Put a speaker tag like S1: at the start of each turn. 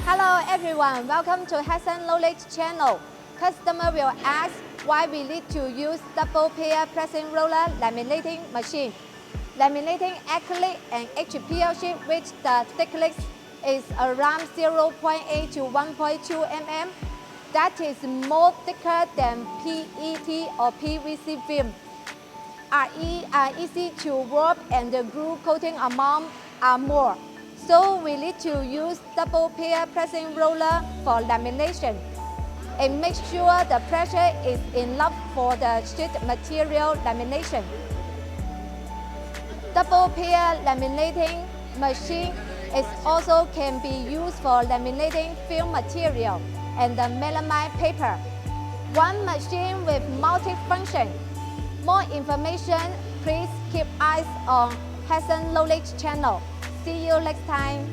S1: Hello everyone, welcome to Hessan Knowledge channel. Customer will ask why we need to use double pair pressing roller laminating machine. Laminating acrylic and HPL sheet which the thickness is around 0.8 to 1.2 mm. That is more thicker than PET or PVC film. Are easy to warp and the glue coating amount are more. So we need to use double pair pressing roller for lamination and make sure the pressure is enough for the sheet material lamination. Double pair laminating machine also can be used for laminating film material and the melamine paper. One machine with multi-function. More information, please keep eyes on Hessan Knowledge channel. See you next time.